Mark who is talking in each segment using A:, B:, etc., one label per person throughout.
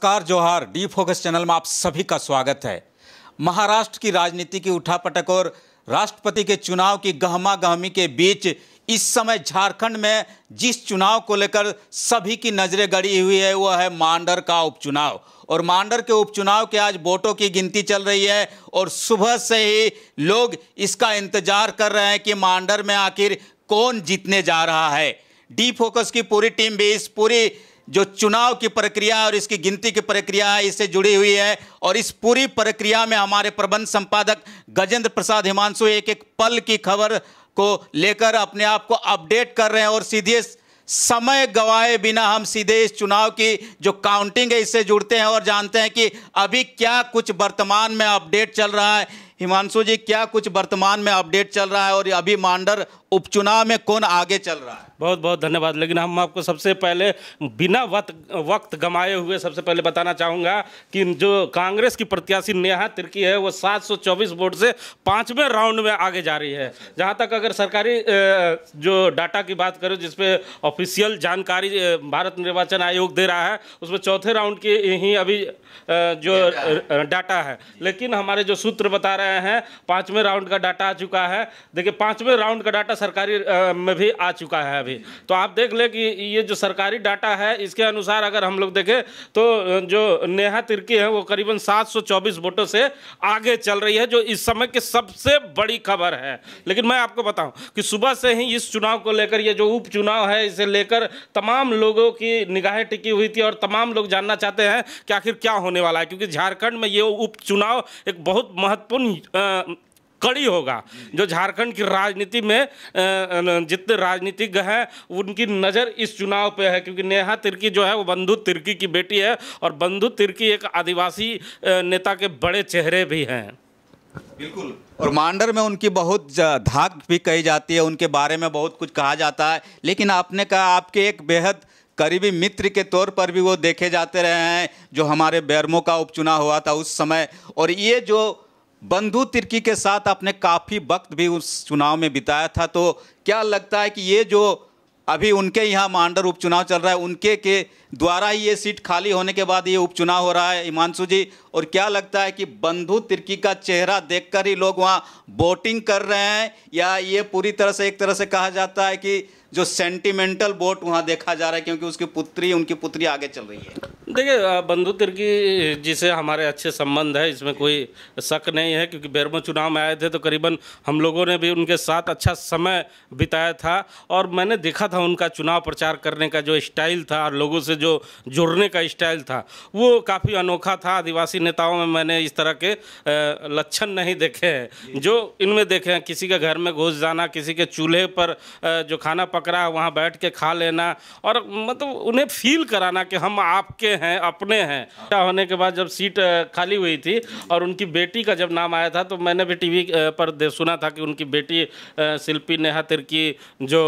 A: नमस्कार, जोहार। D focus channel में आप सभी का स्वागत है। महाराष्ट्र की राजनीति की उठापटक और राष्ट्रपति के चुनाव की गहमा गहमी के बीच इस समय झारखंड में जिस चुनाव को लेकर सभी की नजरें गड़ी हुई है वह है मांडर का उपचुनाव। और मांडर के उपचुनाव के आज वोटों की गिनती चल रही है और सुबह से ही लोग इसका इंतजार कर रहे हैं कि मांडर में आखिर कौन जीतने जा रहा है। डी फोकस की पूरी टीम भी इस पूरी जो चुनाव की प्रक्रिया और इसकी गिनती की प्रक्रिया है इससे जुड़ी हुई है और इस पूरी प्रक्रिया में हमारे प्रबंध संपादक गजेंद्र प्रसाद हिमांशु एक एक पल की खबर को लेकर अपने आप को अपडेट कर रहे हैं और सीधे समय गवाए बिना हम सीधे इस चुनाव की जो काउंटिंग है इससे जुड़ते हैं और जानते हैं कि अभी क्या कुछ वर्तमान में अपडेट चल रहा है। हिमांशु जी, क्या कुछ वर्तमान में अपडेट चल रहा है और अभी मांडर उपचुनाव में कौन आगे चल रहा है?
B: बहुत बहुत धन्यवाद। लेकिन हम आपको सबसे पहले बिना वक्त गंवाए हुए सबसे पहले बताना चाहूँगा कि जो कांग्रेस की प्रत्याशी नेहा तिर्की है वो 724 वोट से 5वें राउंड में आगे जा रही है। जहाँ तक अगर सरकारी जो डाटा की बात करें जिसपे ऑफिशियल जानकारी भारत निर्वाचन आयोग दे रहा है उसमें चौथे राउंड की ही अभी जो डाटा है, लेकिन हमारे जो सूत्र बता रहे हैं 5वें राउंड का डाटा आ चुका है। देखिए 5वें राउंड का डाटा सरकारी में भी आ चुका है अभी। तो आप देख ले कि ये जो सरकारी डाटा है इसके अनुसार अगर हम लोग देखें तो जो नेहा तिर्की है वो करीबन 724 वोटों से आगे चल रही है, जो इस समय की सबसे बड़ी खबर है। लेकिन मैं आपको बताऊं कि सुबह से ही इस चुनाव को लेकर ये जो उपचुनाव है इसे लेकर तमाम लोगों की निगाहें टिकी हुई थी और तमाम लोग जानना चाहते हैं कि आखिर क्या होने वाला है, क्योंकि झारखंड में ये उपचुनाव एक बहुत महत्वपूर्ण कड़ी होगा जो झारखंड की राजनीति में जितने राजनीतिज्ञ हैं उनकी नज़र इस चुनाव पे है, क्योंकि नेहा तिर्की जो है वो बंधु तिर्की की बेटी है और बंधु तिर्की एक आदिवासी नेता के बड़े चेहरे भी हैं।
A: बिल्कुल। और मांडर में उनकी बहुत धाक भी कही जाती है, उनके बारे में बहुत कुछ कहा जाता है, लेकिन आपने कहा आपके एक बेहद करीबी मित्र के तौर पर भी वो देखे जाते रहे हैं जो हमारे बेरमो का उपचुनाव हुआ था उस समय, और ये जो बंधु तिर्की के साथ आपने काफ़ी वक्त भी उस चुनाव में बिताया था। तो क्या लगता है कि ये जो अभी उनके यहाँ मांडर उपचुनाव चल रहा है उनके के द्वारा ही ये सीट खाली होने के बाद ये उपचुनाव हो रहा है, हिमांशु जी? और क्या लगता है कि बंधु तिर्की का चेहरा देखकर ही लोग वहाँ वोटिंग कर रहे हैं या ये पूरी तरह से एक तरह से कहा जाता है कि जो सेंटिमेंटल वोट वहाँ देखा जा रहा है क्योंकि उनकी पुत्री आगे चल रही है?
B: देखिए बंधु तिर्की जी से हमारे अच्छे संबंध है, इसमें कोई शक नहीं है, क्योंकि बेरमो चुनाव में आए थे तो करीबन हम लोगों ने भी उनके साथ अच्छा समय बिताया था और मैंने देखा था उनका चुनाव प्रचार करने का जो स्टाइल था और लोगों से जो जुड़ने का स्टाइल था वो काफ़ी अनोखा था। आदिवासी नेताओं में मैंने इस तरह के लक्षण नहीं देखे हैं जो इनमें देखे हैं। किसी के घर में घुस जाना, किसी के चूल्हे पर जो खाना पक रहा है वहाँ बैठ के खा लेना और मतलब उन्हें फील कराना कि हम आपके हैं, अपने हैं। होने के बाद जब सीट खाली हुई थी और उनकी बेटी का जब नाम आया था तो मैंने भी टीवी पर सुना था कि उनकी बेटी शिल्पी नेहा तिर्की जो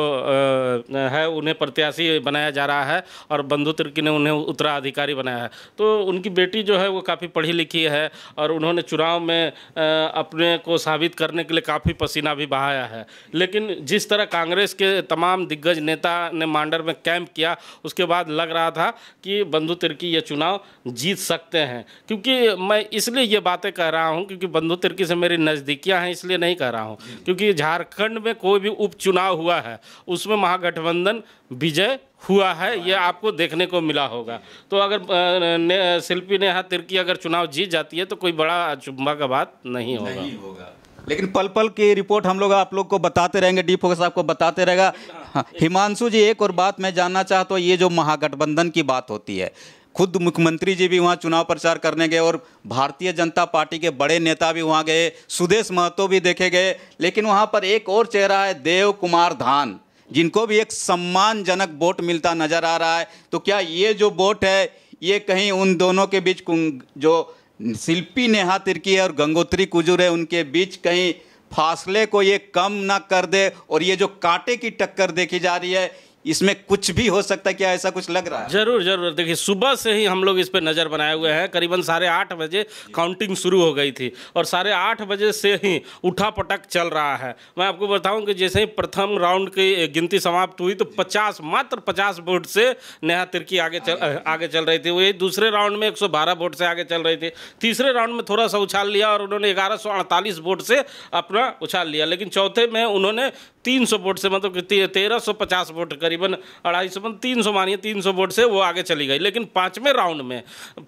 B: है उन्हें प्रत्याशी बनाया जा रहा है और बंधु तिर्की ने उन्हें उत्तराधिकारी बनाया है। तो उनकी बेटी जो है वो काफ़ी पढ़ी लिखी है और उन्होंने चुनाव में अपने को साबित करने के लिए काफ़ी पसीना भी बहाया है। लेकिन जिस तरह कांग्रेस के तमाम दिग्गज नेता ने मांडर में कैंप किया उसके बाद लग रहा था कि बंधु तिर्की ये चुनाव जीत सकते हैं। क्योंकि मैं इसलिए ये बातें कह रहा हूँ क्योंकि बंधु तिर्की से मेरी नज़दीकियाँ हैं, इसलिए नहीं कह रहा हूँ। क्योंकि झारखंड में कोई भी उपचुनाव हुआ है उसमें महागठबंधन विजय हुआ है, ये आपको देखने को मिला होगा। तो अगर शिल्पी नेहा तिर्की अगर चुनाव जीत जाती है तो कोई बड़ा अचंभा का बात नहीं होगा।
A: लेकिन पल पल की रिपोर्ट हम लोग आप लोग को बताते रहेंगे, डी फोकस आपको बताते रहेगा। हाँ, हिमांशु जी, एक और बात मैं जानना चाहता हूँ, ये जो महागठबंधन की बात होती है, खुद मुख्यमंत्री जी भी वहाँ चुनाव प्रचार करने गए और भारतीय जनता पार्टी के बड़े नेता भी वहाँ गए, सुदेश महतो भी देखे गए, लेकिन वहाँ पर एक और चेहरा है देव कुमार धान जिनको भी एक सम्मानजनक वोट मिलता नजर आ रहा है। तो क्या ये जो वोट है ये कहीं उन दोनों के बीच जो शिल्पी नेहा तिर्की है और गंगोत्री कुजूर है उनके बीच कहीं फासले को ये कम ना कर दे और ये जो कांटे की टक्कर देखी जा रही है इसमें कुछ भी हो सकता है, क्या ऐसा कुछ लग रहा है?
B: जरूर जरूर, देखिए सुबह से ही हम लोग इस पे नज़र बनाए हुए हैं। करीबन 8:30 बजे काउंटिंग शुरू हो गई थी और 8:30 बजे से ही उठापटक चल रहा है। मैं आपको बताऊं कि जैसे ही प्रथम राउंड की गिनती समाप्त हुई तो मात्र 50 वोट से नेहा तिर्की आगे चल रही थी। वही दूसरे राउंड में 112 वोट से आगे चल रही थी। तीसरे राउंड में थोड़ा सा उछाल लिया और उन्होंने 1148 वोट से अपना उछाल लिया, लेकिन चौथे में उन्होंने 300 वोट से, मतलब कि 1350 वोट, करीबन 250 300 मानिए 300 वोट से वो आगे चली गई। लेकिन पांचवें राउंड में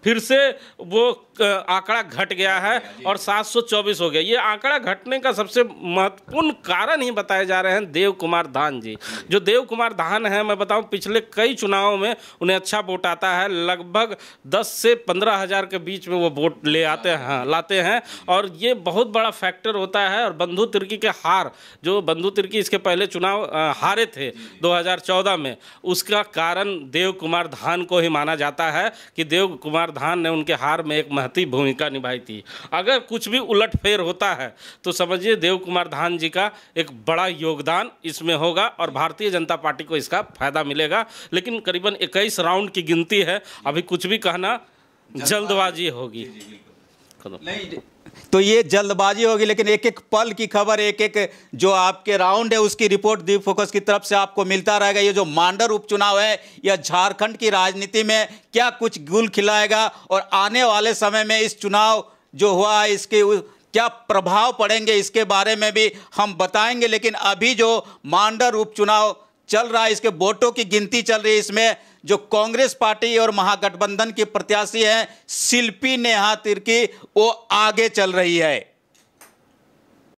B: फिर से वो आंकड़ा घट गया है और 724 हो गया। ये आंकड़ा घटने का सबसे महत्वपूर्ण कारण ही बताए जा रहे हैं देव कुमार धान जी। जो देव कुमार धान है, मैं बताऊं पिछले कई चुनावों में उन्हें अच्छा वोट आता है, लगभग 10 से 15 हज़ार के बीच में वो वोट लाते हैं और ये बहुत बड़ा फैक्टर होता है। और बंधु तिर्की के हार, जो बंधु तिर्की इसके पहले चुनाव हारे थे 2014 में, उसका कारण देव कुमार धान को ही माना जाता है कि देव कुमार धान ने उनके हार में एक महती भूमिका निभाई थी। अगर कुछ भी उलटफेर होता है तो समझिए देव कुमार धान जी का एक बड़ा योगदान इसमें होगा और भारतीय जनता पार्टी को इसका फायदा मिलेगा। लेकिन करीबन 21 राउंड की गिनती है, अभी कुछ भी कहना जल्दबाजी होगी।
A: नहीं, तो ये जल्दबाजी होगी, लेकिन एक एक पल की खबर, एक एक जो आपके राउंड है उसकी रिपोर्ट दीप फोकस की तरफ से आपको मिलता रहेगा। ये जो मांडर उपचुनाव है, यह झारखंड की राजनीति में क्या कुछ गुल खिलाएगा और आने वाले समय में इस चुनाव जो हुआ है इसके क्या प्रभाव पड़ेंगे, इसके बारे में भी हम बताएंगे। लेकिन अभी जो मांडर उपचुनाव चल रहा है, इसके वोटों की गिनती चल रही है, इसमें जो कांग्रेस पार्टी और महागठबंधन की प्रत्याशी हैं शिल्पी नेहा तिर्की, वो आगे चल रही है।